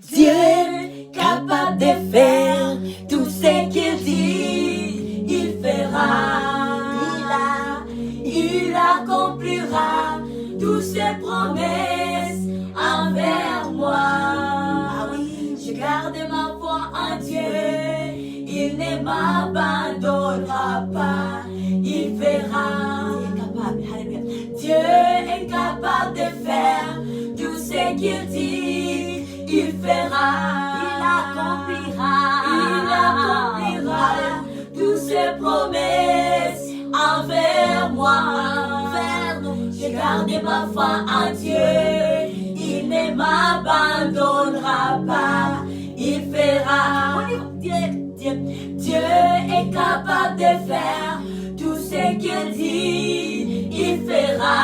Dieu est capable de faire tout ce qu'il dit, il fera. Il accomplira toutes ses promesses envers moi. Ah oui, je garde ma foi en Dieu, il ne m'abandonnera pas, il fera. Dieu est capable de faire tout ce qu'il dit, il fera. Il accomplira toutes ses promesses envers moi. Je garde ma foi en Dieu, il ne m'abandonnera pas, il fera. Dieu est capable de faire tout ce qu'il dit, il fera.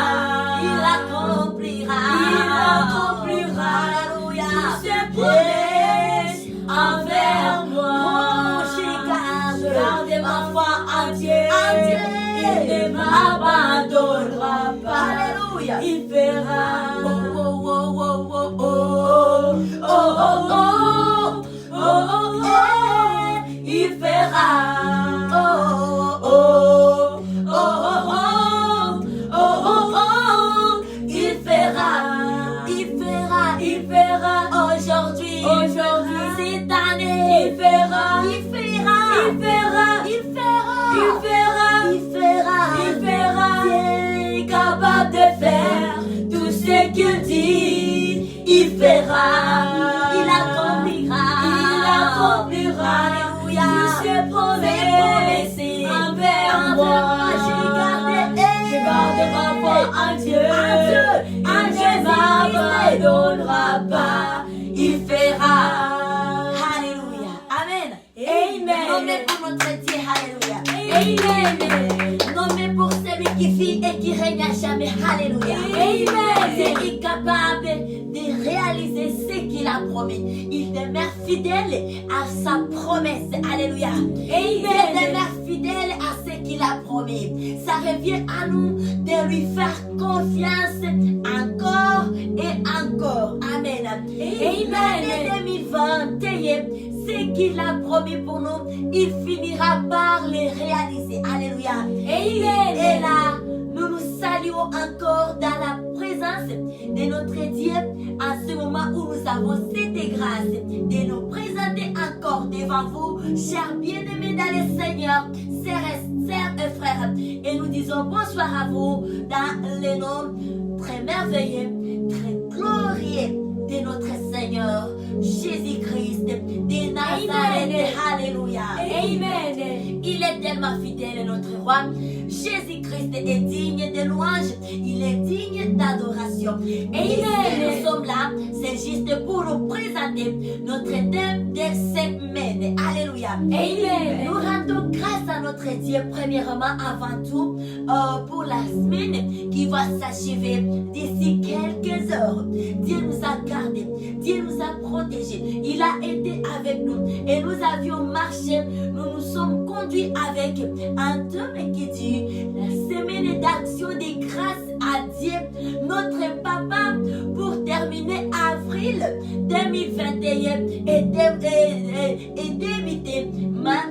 Il accomplira toutes ses promesses envers moi. Je garde ma foi en Dieu, il ne m'abandonnera pas. Alléluia. Il fera. Oh, oh, oh, oh, oh, oh, oh, oh, oh, oh, oh, oh, il fera. Oh, oh, oh, oh, oh, oh, oh, oh, il fera. Il fera. Aujourd'hui, cette année, il fera. Dieu est capable de faire tout ce qu'il dit, il fera. Il accomplira. Alléluia. Toutes ses promesses envers moi. Je garde ma foi en Dieu. Il ne m'abandonnera pas, il fera. Alléluia. Amen. Nommé pour notre Dieu. Alléluia. Amen. Nommé pour celui qui vit et qui règne à jamais. Alléluia. Amen. Dieu est capable de réaliser ce qu'il a promis. Il demeure fidèle à sa promesse. Alléluia. Il demeure fidèle à ce qu'il a promis. Ça revient à nous de lui faire confiance encore et encore. Amen. L'année 2021, ce qu'il a promis pour nous, il finira par les réaliser. Alléluia. Et là, nous nous saluons encore dans la présence de notre Dieu en ce moment où nous avons cette grâce de nous présenter encore devant vous, chers bien-aimés dans le Seigneur, sœurs et frères. Et nous disons bonsoir à vous dans le nom très merveilleux, très glorieux de notre Seigneur Jésus-Christ de Nazareth. Alléluia. Amen. Il est tellement fidèle, notre roi. Jésus-Christ est digne de louange. Il est digne d'adoration. Amen. Et nous sommes là, c'est juste pour nous présenter notre thème de semaine. Alléluia. Amen. Nous rendons grâce à notre Dieu, premièrement, avant tout, pour la semaine qui va s'achever d'ici quelques heures. Dieu nous a gardés, Dieu nous a protégés, il a été avec nous et nous avions marché, nous nous sommes conduits avec un thème qui dit la semaine d'action de grâce à Dieu, notre papa, pour terminer avril 2021 et débuter mai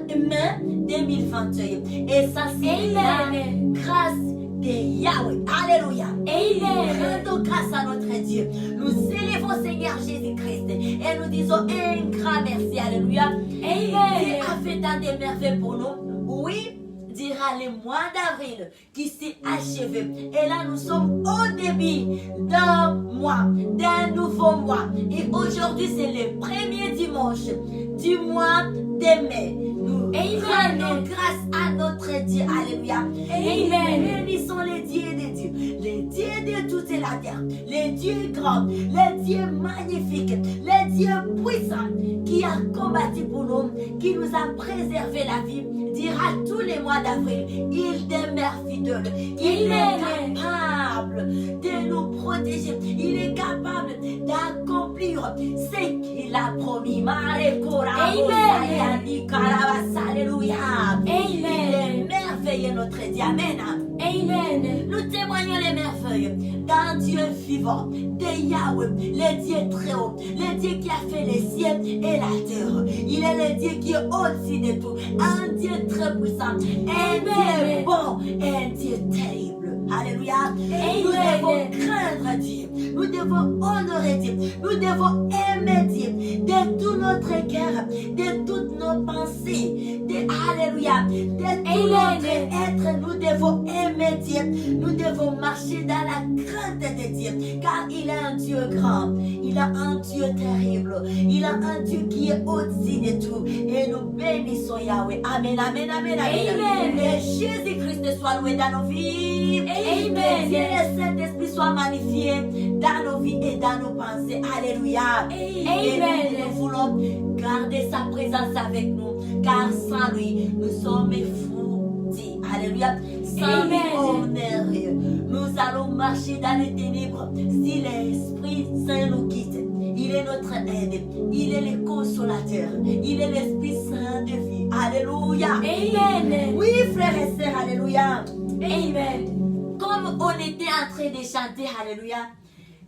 2021. Et ça c'est la grâce de Yahweh. Alléluia. Amen. Rendons grâce à notre Dieu. Nous élevons Seigneur Jésus-Christ et nous disons un grand merci. Alléluia. Amen. Dieu a fait tant de merveilles pour nous. Oui, dira le mois d'avril qui s'est achevé. Et là, nous sommes au début d'un mois, d'un nouveau mois. Et aujourd'hui, c'est le premier dimanche du mois de mai. Nous rendons grâce à notre Dieu. Alléluia. Amen. Bénissons les dieux des dieux, les dieux de toute la terre, les dieux grands, les dieux magnifiques, les dieux puissants qui a combattu pour nous, qui nous a préservé la vie. Dira tous les mois d'avril, il demeure fidèle. Il est capable de nous protéger. Il est capable d'accomplir ce qu'il a promis. Amen. Alléluia. Amen. Il est merveilleux notre Dieu. Amen. Amen. Nous témoignons les merveilles d'un Dieu vivant, de Yahweh, le Dieu très haut, le Dieu qui a fait les cieux et la terre. Il est le Dieu qui est au-dessus de tout, un Dieu très puissant, un Dieu bon et un Dieu terrible. Alléluia. Nous devons craindre Dieu, nous devons honorer Dieu, nous devons aimer Dieu de tout notre cœur, de toutes nos pensées, alléluia, de tout notre être. Nous devons aimer Dieu, nous devons marcher dans la crainte de Dieu, car il est un Dieu grand, il est un Dieu terrible, il est un Dieu qui est au-dessus de tout, et nous bénissons Yahweh. Amen, amen, amen, amen. Que Jésus-Christ soit loué dans nos vies. Amen. Que Dieu et Saint-Esprit soit magnifié dans nos vies et dans nos pensées. Alléluia. Amen. Et nous voulons garder sa présence avec nous, car sans lui, nous sommes foutus. Alléluia. Sans lui, on est rien. Nous allons marcher dans les ténèbres si l'Esprit Saint nous quitte. Il est notre aide, il est le consolateur, il est l'Esprit Saint de vie. Alléluia. Amen. Oui, frères et sœurs, alléluia. Amen. Comme on était en train de chanter, alléluia,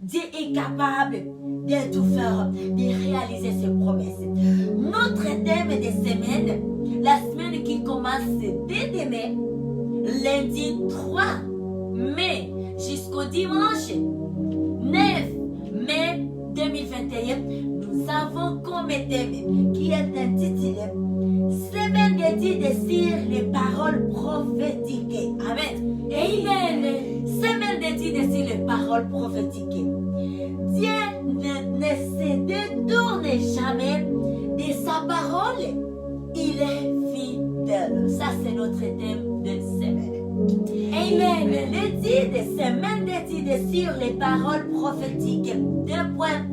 Dieu est capable de tout faire, de réaliser ses promesses. Notre thème de semaine, la semaine qui commence dès demain, lundi 3 mai jusqu'au dimanche 9 mai 2021, nous avons comme thème qui est intitulé Semaine dédiée sur les paroles prophétiques. Amen. Amen. Semaine dédiée sur les paroles prophétiques. Dieu ne se détourne jamais de sa parole. Il est fidèle. Ça, c'est notre thème de semaine. Amen. L'étude de semaine d'étude sur les paroles prophétiques. Deux points.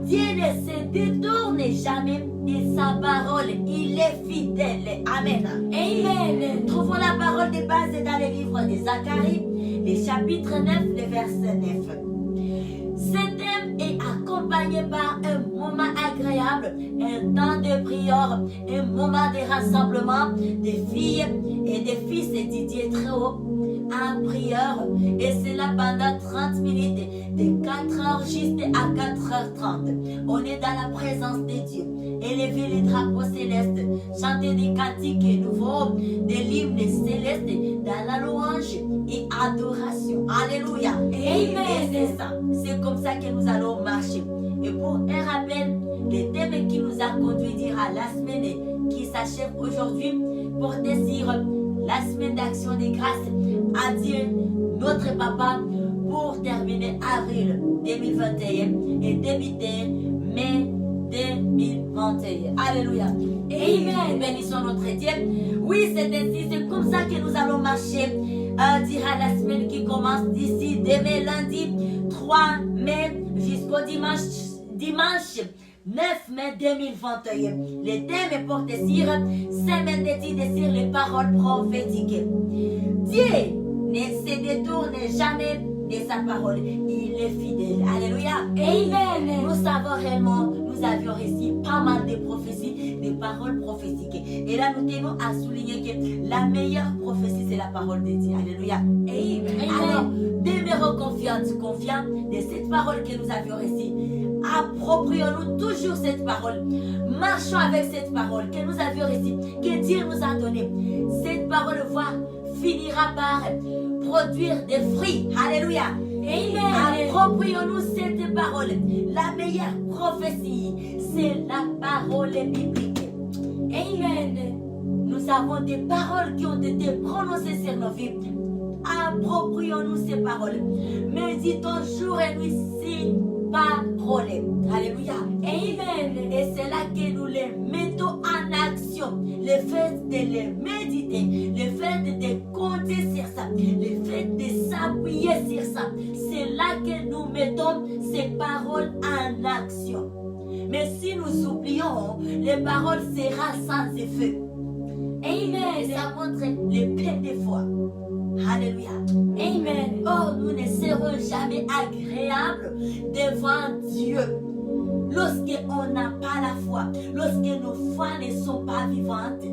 Dieu ne se détourne jamais de sa parole. Il est fidèle. Amen. Amen. Trouvons la parole de base dans le livre de Zacharie, le chapitre 9, le verset 9. Ce thème est accompagné par un moment agréable, un temps de prière, un moment de rassemblement des filles et des fils de Dieu très haut en prière, et cela pendant 30 minutes, de 4h jusqu'à 4h30. On est dans la présence de Dieu. Élever les drapeaux célestes, chanter des cantiques nouveaux, des hymnes célestes dans la louange et adoration. Alléluia. Amen. Et c'est ça. C'est comme ça que nous allons marcher. Et pour un rappel, le thème qui nous a conduit à la semaine qui s'achève aujourd'hui portait sur la semaine d'action des grâces à Dieu, notre Papa, pour terminer avril 2021 et débuter mai 2021. Alléluia. Amen. Bénissons notre Dieu. Oui, c'est ainsi, c'est comme ça que nous allons marcher durant la semaine qui commence d'ici demain lundi 3 mai jusqu'au dimanche 9 mai 2021. Le thème porte sur semaine d'étude sur les paroles prophétiques. Dieu ne se détourne jamais de sa parole. Il est fidèle. Alléluia. Amen. Nous savons réellement, nous avions reçu pas mal de prophéties, de paroles prophétiques. Et là, nous tenons à souligner que la meilleure prophétie, c'est la parole de Dieu. Alléluia. Amen. Alors, demeurons confiants de cette parole que nous avions reçue. Approprions-nous toujours cette parole. Marchons avec cette parole que nous avions reçue, que Dieu nous a donnée. Cette parole finira par produire des fruits. Alléluia. Amen. Approprions-nous cette parole. La meilleure prophétie, c'est la parole biblique. Amen. Nous avons des paroles qui ont été prononcées sur nos vies. Approprions-nous ces paroles. Méditons jour et nuit ces paroles. Alléluia. Amen. Et c'est là que nous les mettons en action. Le fait de les méditer, le fait de compter sur ça, le fait de s'appuyer sur ça, c'est là que nous mettons ces paroles en action. Mais si nous oublions, les paroles seront sans effet. Amen. Et ça montre le peu de foi. Alléluia. Amen. Oh, nous ne serons jamais agréables devant Dieu. Lorsqu'on n'a pas la foi, lorsque nos foi ne sont pas vivantes,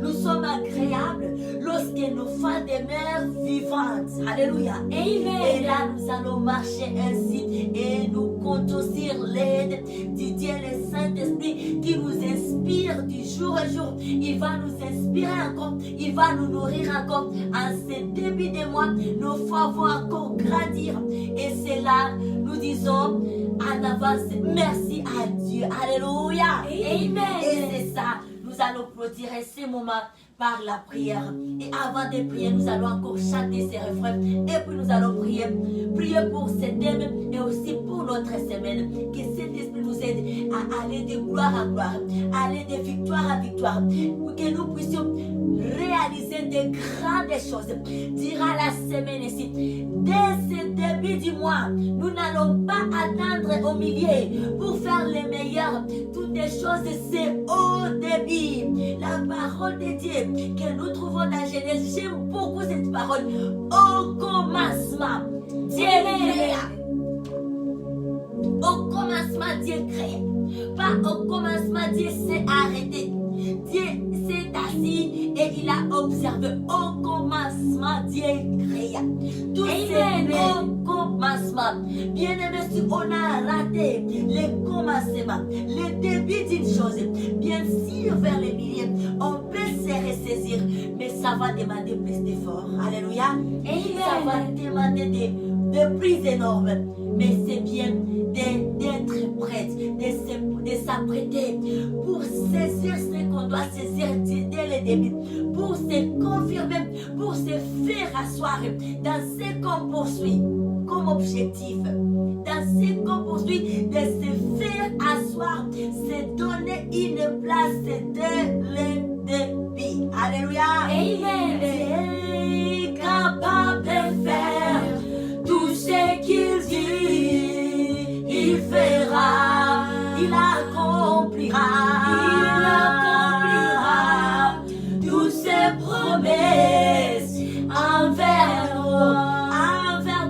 Nous sommes agréables lorsque nous faisons des mères vivantes. Alléluia. Amen. Et là, nous allons marcher ainsi et nous comptons sur l'aide du Dieu, le Saint-Esprit, qui nous inspire du jour au jour. Il va nous inspirer encore, il va nous nourrir encore. En ce début de mois, nos foi vont encore grandir. Et c'est là, nous disons en avance, merci à Dieu. Alléluia. Amen. Et c'est ça. Nous allons clôturer ces moments par la prière. Et avant de prier, nous allons encore chanter ces refrains. Et puis nous allons prier. Prier pour ce thème et aussi pour notre semaine. Que cet esprit nous aide à aller de gloire à gloire, à aller de victoire à victoire. Pour que nous puissions réaliser de grandes choses durant la semaine ici. Dès ce début du mois, nous n'allons pas attendre au milieu pour faire le meilleur. Toutes les choses, c'est au début. La parole de Dieu que nous trouvons dans Genèse, j'aime beaucoup cette parole. Au commencement, Dieu créa. Au commencement, Dieu créa. Pas au commencement, Dieu s'est arrêté. Dieu s'est assis et il a observé. Au commencement, Dieu créa. Tout c'est au commencement. Bien aimé, si on a raté le commencement, le début d'une chose, bien sûr vers le milieu, on peut se ressaisir, mais ça va demander plus d'efforts. Alléluia. Amen. Ça va demander de plus énormes. Mais c'est bien d'être prête, de s'apprêter pour saisir ce qu'on doit saisir dès le début, pour se confirmer, pour se faire asseoir dans ce qu'on poursuit comme objectif, dans ce qu'on poursuit, de se faire asseoir, se donner une place dès le début. Alléluia. Amen. Dieu est capable de faire tout ce qu'il dit, il fera, il accomplira, toutes ses promesses envers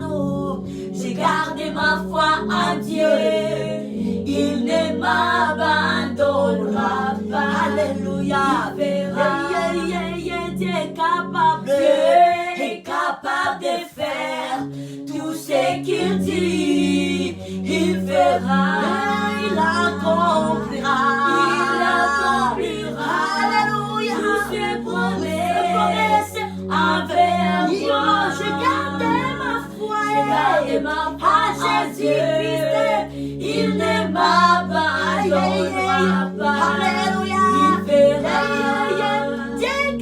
nous. J'ai gardé ma foi en Dieu, il ne m'abandonnera pas. Alléluia. Dieu est capable, est capable de faire tout ce qu'il dit, il fera, il accomplira, alléluia, tous ses promesses envers moi. Je garde ma foi à Jésus-Christ, il ne m'abandonnera pas. Alléluia, il fera, Dieu est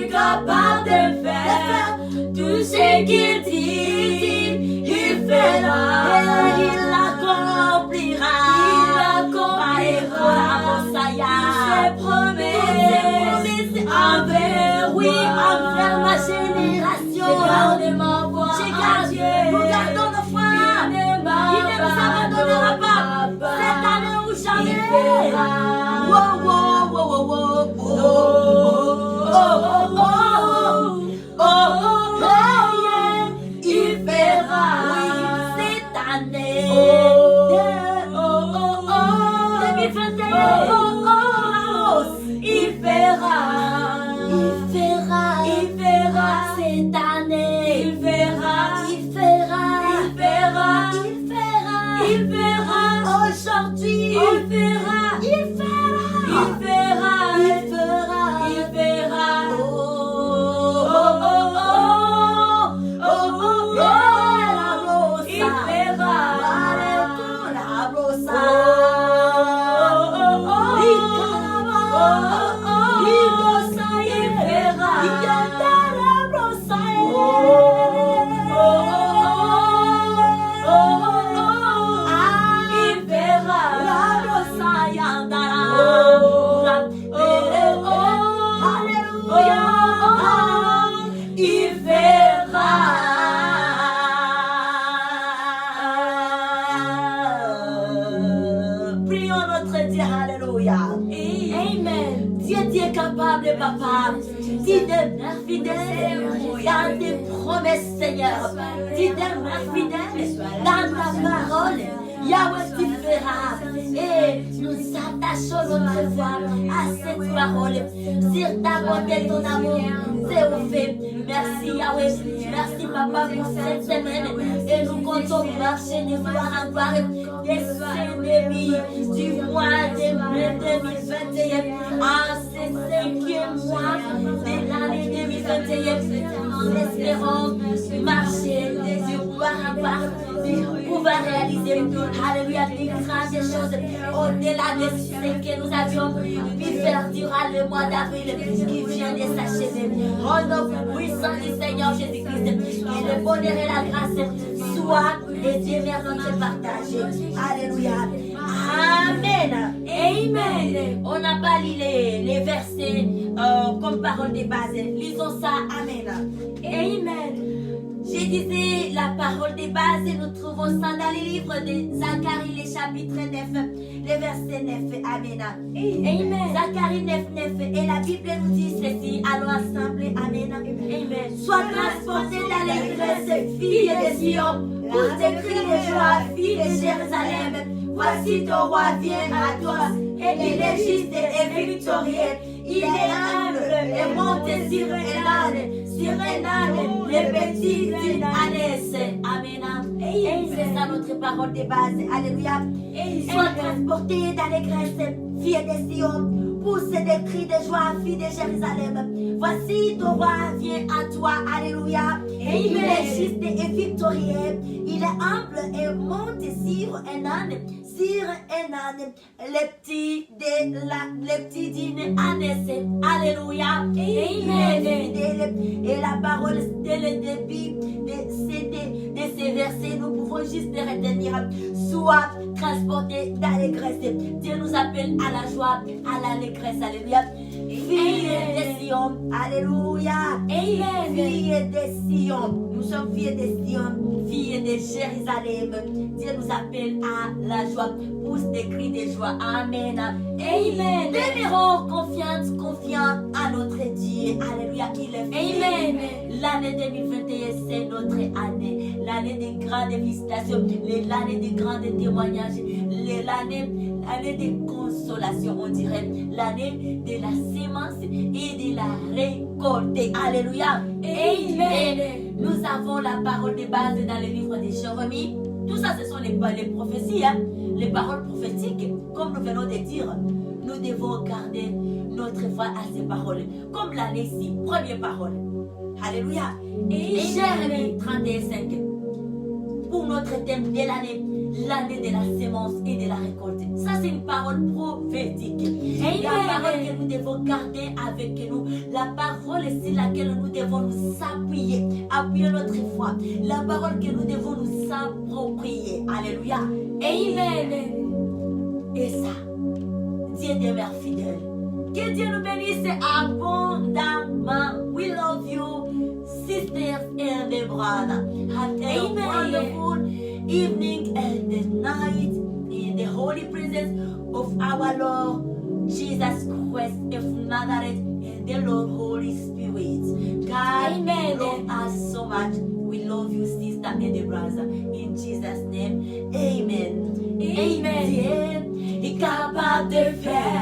capable de faire tout ce qu'il dit, il fera, il accomplira, ses promesses envers ma génération. J'ai gardé, nous gardons nos foi, il ne nous abandonnera pas, cette année ou jamais. Wow, wow, wow, wow, wow. Il fera cette année 2021. Il fera cette année. Il fera aujourd'hui. Il fera. Capable, papa, dis demeure fidèle dans tes promesses, Seigneur. Dis demeure fidèle dans ta parole. Yahweh, tu feras. Et nous attachons notre foi à cette parole. Sur ta bonté, ton amour, c'est au fait. Merci Yahweh. Merci Papa pour cette semaine. Et nous comptons marcher de gloire en gloire. Des ennemis du mois de mai 2021 à ce 5e mois de l'année 2021. Nous espérons marcher de gloire en gloire. Pouvoir réaliser, alléluia, des grandes choses au-delà de ce que nous avions pu faire durant le mois d'avril qui vient de s'achever. Au nom puissant du Seigneur Jésus-Christ, que le bonheur et la grâce soient et demeurent notre partage. Alléluia. Amen. Amen. On n'a pas lu les versets comme parole de base. Lisons ça. Amen. Amen. Je disais la parole de base, nous trouvons ça dans les livres de Zacharie, le chapitre 9, le verset 9. Amen. Amen. Zacharie 9, 9. Et la Bible nous dit ceci. Allons ensemble. Amen. Amen. Sois transporté dans l'allégresse, fille de Sion, pour tes cris de joie, fille de Jérusalem. Voici ton roi vient à toi, et il est juste et victorieux. Il est humble et monté sur un âne, le petit d'une ânesse. Amen. C'est ça notre parole de base. Alléluia. Sois transporté d'allégresse, fille de Sion. Pousse des cris de joie, fille de Jérusalem. Voici ton roi vient à toi. Alléluia. Il est juste et victorieux. Il est humble et monte sur un âne. Le petit d'une ânesse. Alléluia. Amen. Et la parole, dès le début de ces versets, nous pouvons juste retenir. Sois transporté d'allégresse. Dieu nous appelle à la joie, à l'allégresse. Alléluia. Fille de Sion. Alléluia. Amen. Fille de Sion. Nous sommes filles de Sion, filles de Jérusalem. Dieu nous appelle à la joie. Pousse des cris de joie. Amen. Amen. Demeurons confiants à notre Dieu. Alléluia. Il est fait. Amen. L'année 2021, c'est notre année. L'année des grandes visitations. L'année des grands témoignages. L'année de consolation, on dirait. L'année de la sémence et de la récolte. Alléluia. Amen. Nous avons la parole de base dans le livre de Jérémie. Tout ça, ce sont les prophéties, hein? Les paroles prophétiques. Comme nous venons de dire, nous devons garder notre foi à ces paroles. Comme l'année ici, première parole. Alléluia. Et Jérémie 31:5. Pour notre thème de l'année, l'année de la sémence et de la récolte. Ça, c'est une parole prophétique. Et la parole que nous devons garder avec nous. La parole sur laquelle nous devons nous appuyer. Appuyer notre foi. La parole que nous devons nous approprier. Alléluia. Amen. Et ça, Dieu demeure fidèle. Que Dieu nous bénisse abondamment. We love you, sisters and brothers. Have a wonderful evening and the night in the holy presence of our Lord Jesus Christ of Nazareth and the Lord Holy Spirit. God love us so much. We love you, sister and the brother. In Jesus' name, amen. Amen. Dieu est capable de faire